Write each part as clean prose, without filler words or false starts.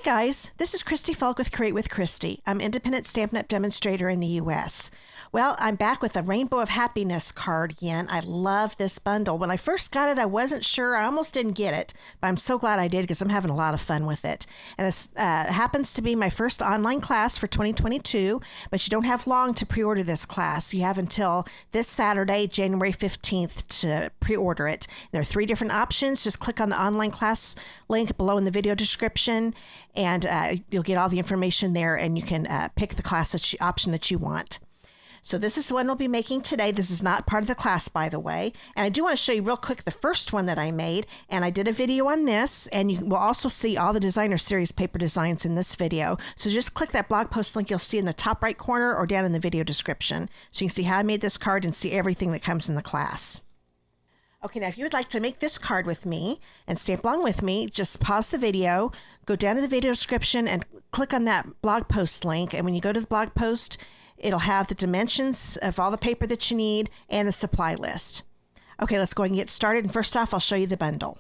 guys, this is Christy Fulk with Create with Christy. I'm independent Stampin' Up! Demonstrator in the U.S. Well, I'm back with a Rainbow of Happiness card again. I love this bundle. When I first got it, I wasn't sure. I almost didn't get it, but I'm so glad I did because I'm having a lot of fun with it. And this happens to be my first online class for 2022, but you don't have long to pre-order this class. You have until this Saturday, January 15th to pre-order it. There are 3 different options. Just click on the online class link below in the video description, and you'll get all the information there, and you can pick the class option that you want. So this is the one we'll be making today. This is not part of the class, by the way. And I do want to show you real quick the first one that I made. And I did a video on this, and you will also see all the Designer Series paper designs in this video. So just click that blog post link you'll see in the top right corner or down in the video description, so you can see how I made this card and see everything that comes in the class. Okay, now if you would like to make this card with me and stamp along with me, just pause the video, go down to the video description and click on that blog post link. And when you go to the blog post, it'll have the dimensions of all the paper that you need and the supply list. Okay, let's go ahead and get started. And first off, I'll show you the bundle.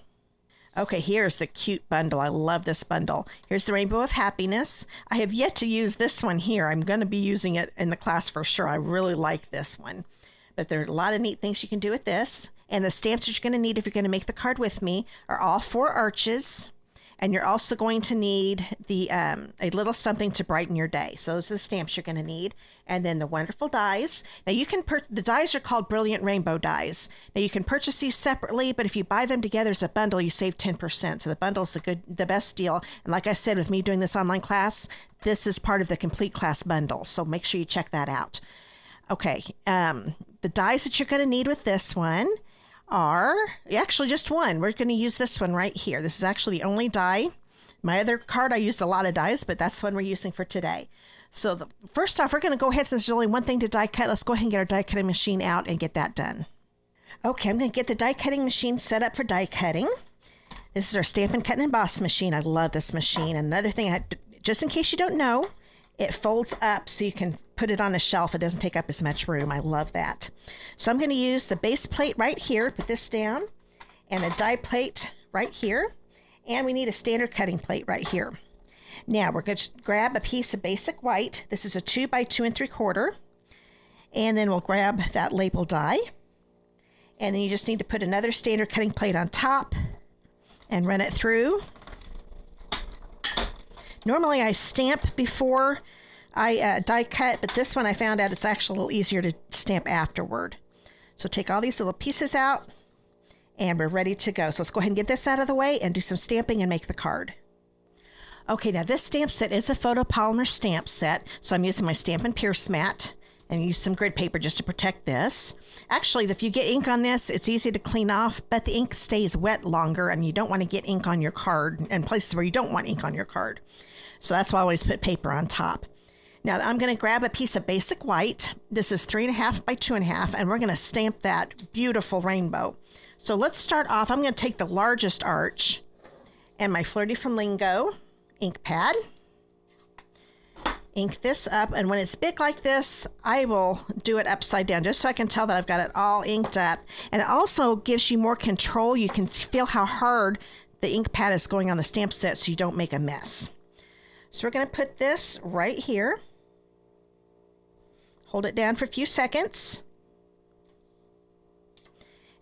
Okay, here's the cute bundle. I love this bundle. Here's the Rainbow of Happiness. I have yet to use this one here. I'm going to be using it in the class for sure. I really like this one. But there are a lot of neat things you can do with this. And the stamps that you're going to need if you're going to make the card with me are all 4 arches. And you're also going to need the a little something to brighten your day. So those are the stamps you're going to need. And then the wonderful dies. Now you can the dies are called Brilliant Rainbow dies. Now you can purchase these separately, but if you buy them together as a bundle, you save 10%. So the bundle is the best deal. And like I said, with me doing this online class, this is part of the complete class bundle. So make sure you check that out. Okay, the dies that you're going to need with this one are actually just one. We're going to use this one right here. This is actually the only die. My other card, I used a lot of dies, but that's the one we're using for today. So first off, we're going to go ahead, since there's only one thing to die cut, let's go ahead and get our die cutting machine out and get that done. Okay, I'm going to get the die cutting machine set up for die cutting. This is our Stampin' Cut and Emboss machine. I love this machine. Another thing, just in case you don't know, it folds up so you can put it on a shelf. It doesn't take up as much room. I love that. So I'm going to use the base plate right here, put this down, and a die plate right here. And we need a standard cutting plate right here. Now we're going to grab a piece of basic white. This is a 2 by 2 3/4. And then we'll grab that label die. And then you just need to put another standard cutting plate on top and run it through. Normally I stamp before I die cut, but this one I found out it's actually a little easier to stamp afterward. So take all these little pieces out and we're ready to go. So let's go ahead and get this out of the way and do some stamping and make the card. Okay, now this stamp set is a photopolymer stamp set. So I'm using my Stampin' Pierce mat and use some grid paper just to protect this. Actually, if you get ink on this, it's easy to clean off, but the ink stays wet longer and you don't want to get ink on your card and places where you don't want ink on your card. So that's why I always put paper on top. Now I'm going to grab a piece of basic white. This is 3.5 by 2.5, and we're going to stamp that beautiful rainbow. So let's start off. I'm going to take the largest arch and my Flirty Flamingo ink pad. Ink this up, and when it's big like this, I will do it upside down just so I can tell that I've got it all inked up. And it also gives you more control. You can feel how hard the ink pad is going on the stamp set so you don't make a mess. So we're going to put this right here. Hold it down for a few seconds.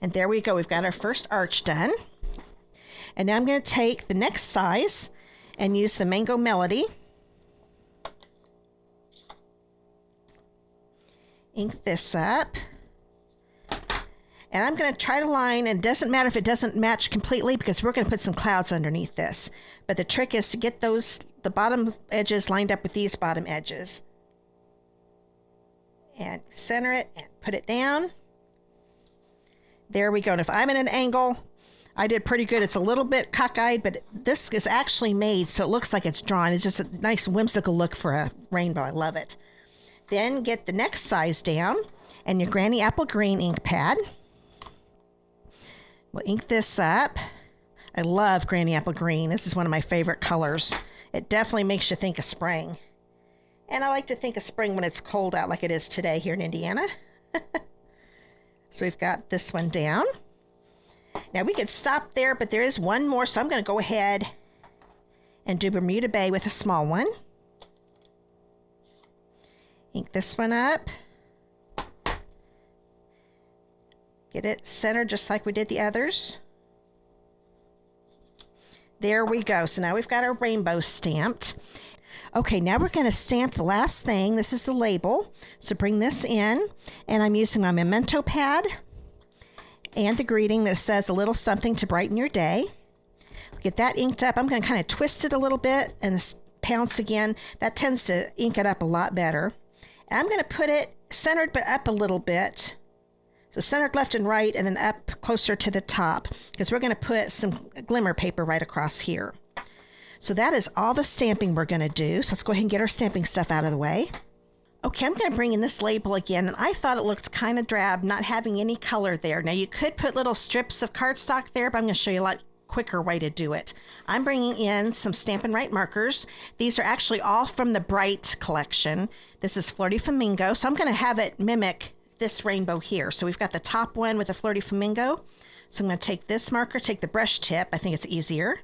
And there we go. We've got our first arch done. And now I'm going to take the next size and use the Mango Melody. Ink this up. And I'm going to try to line, and it doesn't matter if it doesn't match completely because we're going to put some clouds underneath this. But the trick is to get the bottom edges lined up with these bottom edges. And center it and put it down. There we go. And if I'm at an angle, I did pretty good. It's a little bit cockeyed, but this is actually made so it looks like it's drawn. It's just a nice whimsical look for a rainbow. I love it. Then get the next size down and your Granny Apple Green ink pad. We'll ink this up. I love Granny Apple Green. This is one of my favorite colors. It definitely makes you think of spring. And I like to think of spring when it's cold out like it is today here in Indiana. So we've got this one down. Now we could stop there, but there is one more, so I'm going to go ahead and do Bermuda Bay with a small one. Ink this one up. Get it centered just like we did the others. There we go. So now we've got our rainbow stamped. Okay, now we're going to stamp the last thing. This is the label. So bring this in, and I'm using my memento pad and the greeting that says a little something to brighten your day. Get that inked up. I'm going to kind of twist it a little bit and pounce again. That tends to ink it up a lot better. And I'm going to put it centered but up a little bit. So centered left and right, and then up closer to the top, because we're going to put some glimmer paper right across here. So that is all the stamping we're going to do. So let's go ahead and get our stamping stuff out of the way. Okay, I'm going to bring in this label again, and I thought it looked kind of drab, not having any color there. Now you could put little strips of cardstock there, but I'm going to show you a lot quicker way to do it. I'm bringing in some Stampin' Right markers. These are actually all from the Bright collection. This is Flirty Flamingo, so I'm going to have it mimic this rainbow here. So we've got the top one with a Flirty Flamingo. So I'm going to take this marker, take the brush tip. I think it's easier.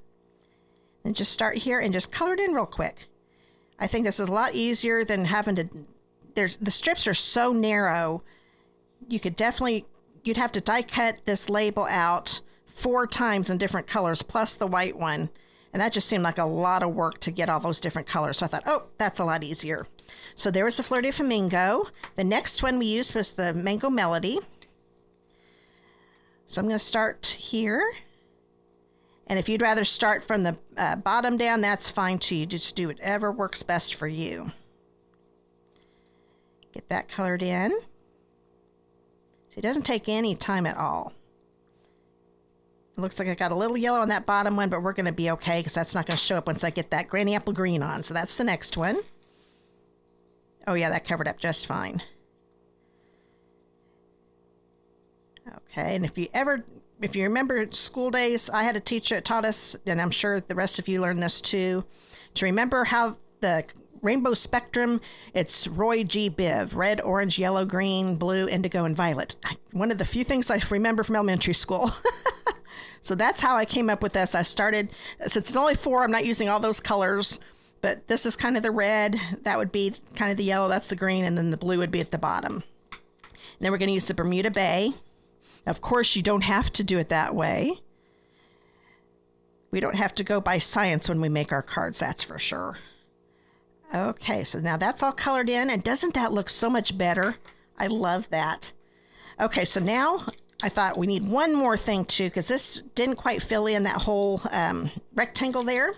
And just start here and just color it in real quick. I think this is a lot easier than having to, the strips are so narrow. You'd have to die cut this label out 4 times in different colors, plus the white one. And that just seemed like a lot of work to get all those different colors. So I thought, oh, that's a lot easier. So there was the Flirty Flamingo. The next one we used was the Mango Melody. So I'm going to start here. And if you'd rather start from the bottom down, that's fine too. You just do whatever works best for you. Get that colored in. See, it doesn't take any time at all. It looks like I got a little yellow on that bottom one, but we're going to be okay because that's not going to show up once I get that Granny Apple Green on. So that's the next one. Oh yeah, that covered up just fine. Okay, and if you remember school days, I had a teacher that taught us, and I'm sure the rest of you learned this too, to remember how the rainbow spectrum, it's Roy G. Biv, red, orange, yellow, green, blue, indigo, and violet. One of the few things I remember from elementary school. So that's how I came up with this. I started, since it's only 4, I'm not using all those colors, but this is kind of the red. That would be kind of the yellow. That's the green. And then the blue would be at the bottom. And then we're going to use the Bermuda Bay. Of course, you don't have to do it that way. We don't have to go by science when we make our cards, that's for sure. Okay, so now that's all colored in. And doesn't that look so much better? I love that. Okay, so now I thought we need one more thing too, because this didn't quite fill in that whole rectangle there.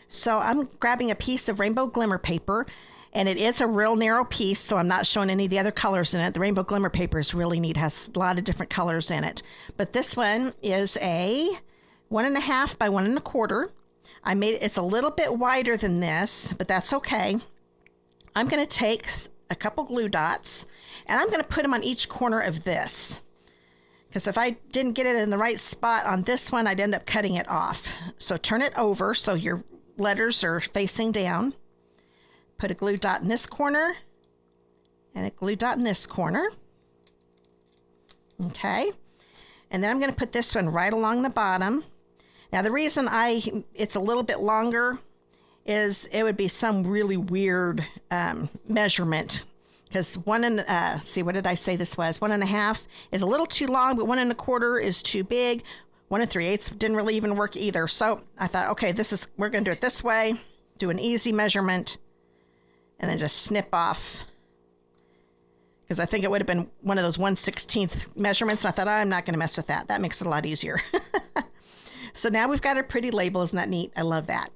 So I'm grabbing a piece of rainbow glimmer paper, and it is a real narrow piece, so I'm not showing any of the other colors in it. The rainbow glimmer paper is really neat, has a lot of different colors in it. But this one is a 1.5 by 1 1/4. It's a little bit wider than this, but that's okay. I'm going to take a couple glue dots, and I'm going to put them on each corner of this. Because if I didn't get it in the right spot on this one, I'd end up cutting it off. So turn it over so your letters are facing down. Put a glue dot in this corner and a glue dot in this corner. Okay. And then I'm going to put this one right along the bottom. Now the reason it's a little bit longer is it would be some really weird measurement. Because what did I say this was? 1.5 is a little too long, but 1 1/4 is too big. 1 3/8 didn't really even work either. So I thought, okay, we're going to do it this way. Do an easy measurement, and then just snip off. Because I think it would have been one of those 1/16 measurements. And I thought, I'm not going to mess with that. That makes it a lot easier. So now we've got a pretty label. Isn't that neat? I love that.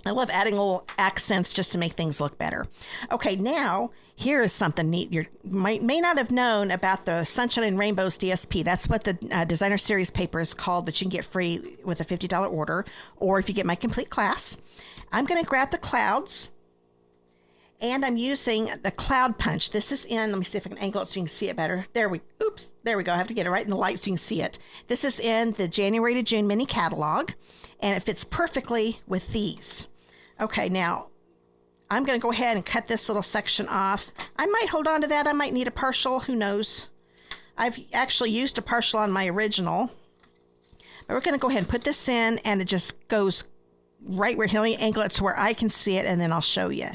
I love adding little accents just to make things look better. Okay, now here is something neat. You may not have known about the Sunshine and Rainbows DSP. That's what the Designer Series paper is called that you can get free with a $50 order, or if you get my complete class. I'm going to grab the clouds, and I'm using the Cloud Punch. This is in, let me see if I can angle it so you can see it better. There we go. I have to get it right in the light so you can see it. This is in the January to June mini catalog, and it fits perfectly with these. Okay, now I'm going to go ahead and cut this little section off. I might hold on to that. I might need a partial. Who knows? I've actually used a partial on my original. But we're going to go ahead and put this in, and it just goes right where he'll angle it to where I can see it, and then I'll show you.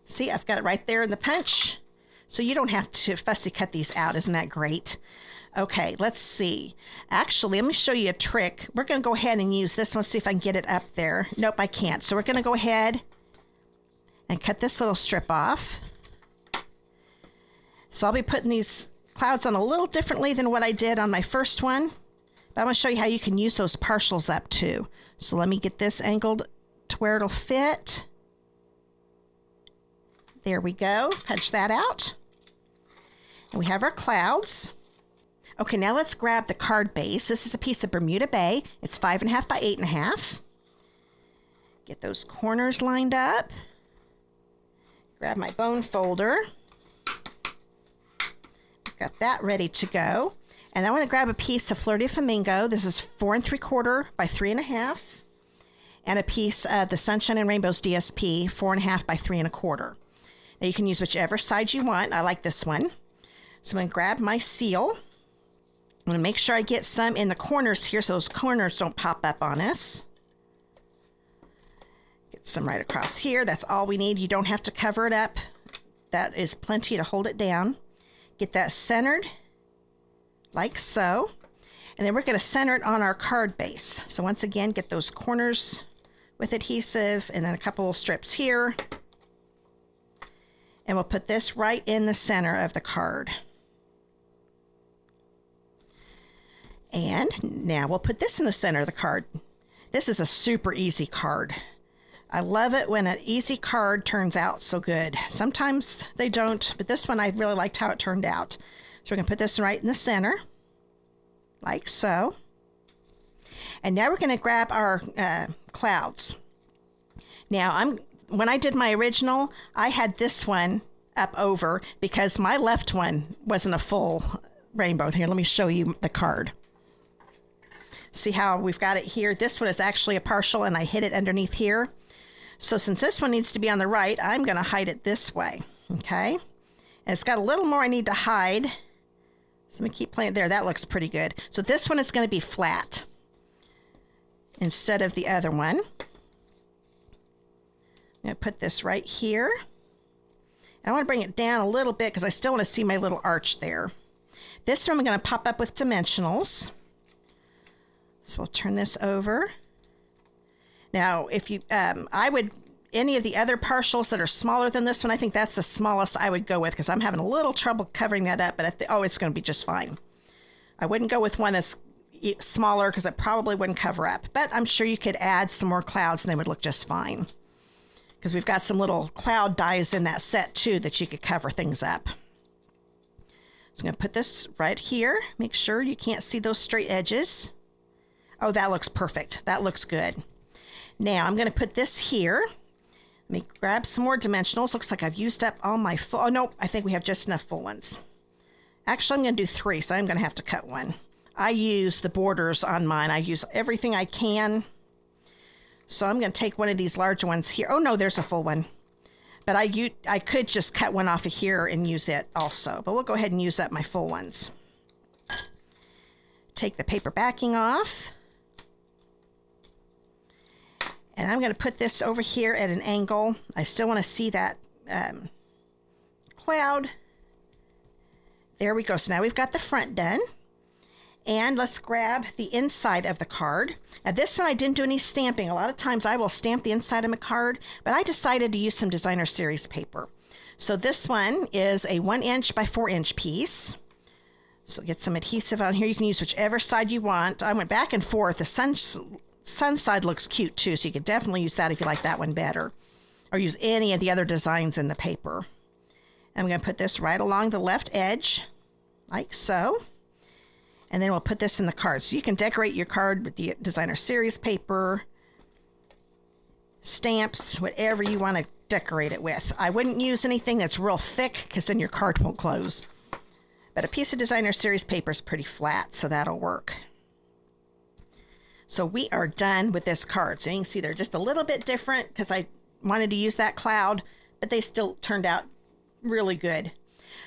See, I've got it right there in the punch. So you don't have to fussy cut these out. Isn't that great? Okay, let's see. Actually, let me show you a trick. We're going to go ahead and use this one, see if I can get it up there. Nope, I can't. So we're going to go ahead and cut this little strip off. So I'll be putting these clouds on a little differently than what I did on my first one. But I'm going to show you how you can use those partials up too. So let me get this angled to where it'll fit. There we go. Punch that out. And we have our clouds. Okay, now let's grab the card base. This is a piece of Bermuda Bay. It's 5.5 by 8.5. Get those corners lined up. Grab my bone folder. I've got that ready to go. And I want to grab a piece of Fleur de Flamingo. This is 4 3/4 by 3.5. And a piece of the Sunshine and Rainbows DSP, 4.5 by 3.25. Now you can use whichever side you want. I like this one. So I'm going to grab my seal. I'm going to make sure I get some in the corners here so those corners don't pop up on us. Get some right across here. That's all we need. You don't have to cover it up. That is plenty to hold it down. Get that centered like so. And then we're going to center it on our card base. So once again, get those corners with adhesive and then a couple of strips here. And we'll put this right in the center of the card. And now we'll put this in the center of the card. This is a super easy card. I love it when an easy card turns out so good. Sometimes they don't, but this one I really liked how it turned out. So we're going to put this right in the center, like so. And now we're going to grab our clouds. Now when I did my original, I had this one up over because my left one wasn't a full rainbow. Here, let me show you the card. See how we've got it here? This one is actually a partial and I hid it underneath here. So since this one needs to be on the right, I'm going to hide it this way. Okay. And it's got a little more I need to hide. So I'm going to keep playing there. That looks pretty good. So this one is going to be flat instead of the other one. I'm going to put this right here. And I want to bring it down a little bit because I still want to see my little arch there. This one I'm going to pop up with dimensionals. So we'll turn this over. Now, if you, any of the other partials that are smaller than this one, I think that's the smallest I would go with because I'm having a little trouble covering that up, but it's going to be just fine. I wouldn't go with one that's smaller because it probably wouldn't cover up, but I'm sure you could add some more clouds and they would look just fine. Because we've got some little cloud dies in that set too that you could cover things up. So I'm going to put this right here. Make sure you can't see those straight edges. Oh, that looks perfect. That looks good. Now I'm going to put this here. Let me grab some more dimensionals. Looks like I've used up all my full. Oh, no, I think we have just enough full ones. Actually, I'm going to do 3, so I'm going to have to cut one. I use the borders on mine. I use everything I can. So I'm going to take one of these larger ones here. Oh, no, there's a full one. But I could just cut one off of here and use it also. But we'll go ahead and use up my full ones. Take the paper backing off. And I'm going to put this over here at an angle. I still want to see that cloud. There we go. So now we've got the front done. And let's grab the inside of the card. Now this one I didn't do any stamping. A lot of times I will stamp the inside of my card, but I decided to use some Designer Series paper. So this one is a 1 inch by 4 inch piece. So get some adhesive on here. You can use whichever side you want. I went back and forth. The sun side looks cute too, so you could definitely use that if you like that one better. Or use any of the other designs in the paper. I'm going to put this right along the left edge, like so. And then we'll put this in the card. So you can decorate your card with the Designer Series paper, stamps, whatever you want to decorate it with. I wouldn't use anything that's real thick because then your card won't close. But a piece of Designer Series paper is pretty flat, so that'll work. So we are done with this card. So you can see they're just a little bit different because I wanted to use that cloud, but they still turned out really good.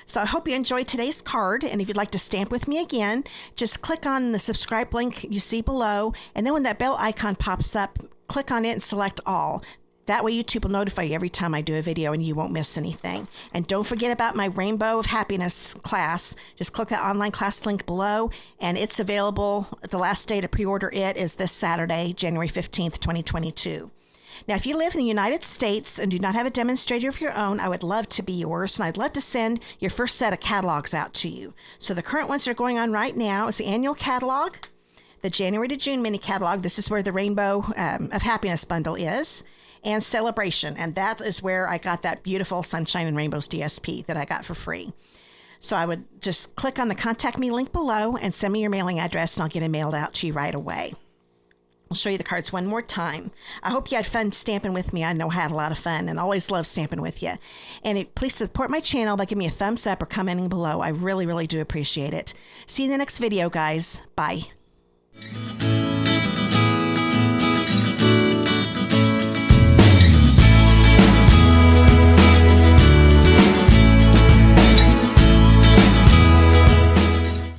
So I hope you enjoyed today's card, and if you'd like to stamp with me again, just click on the subscribe link you see below, and then when that bell icon pops up, click on it and select all. That way YouTube will notify you every time I do a video and you won't miss anything. And don't forget about my Rainbow of Happiness class. Just click that online class link below, and it's available. The last day to pre-order it is this Saturday, January 15th, 2022. Now, if you live in the United States and do not have a demonstrator of your own, I would love to be yours, and I'd love to send your first set of catalogs out to you. So the current ones that are going on right now is the annual catalog, the January to June mini catalog. This is where the Rainbow of Happiness bundle is, and Sale-A-Bration, and that is where I got that beautiful Sunshine and Rainbows DSP that I got for free. So I would just click on the Contact Me link below and send me your mailing address, and I'll get it mailed out to you right away. I'll show you the cards one more time. I hope you had fun stamping with me. I know I had a lot of fun and always love stamping with you. And please support my channel by giving me a thumbs up or commenting below. I really, really do appreciate it. See you in the next video, guys. Bye.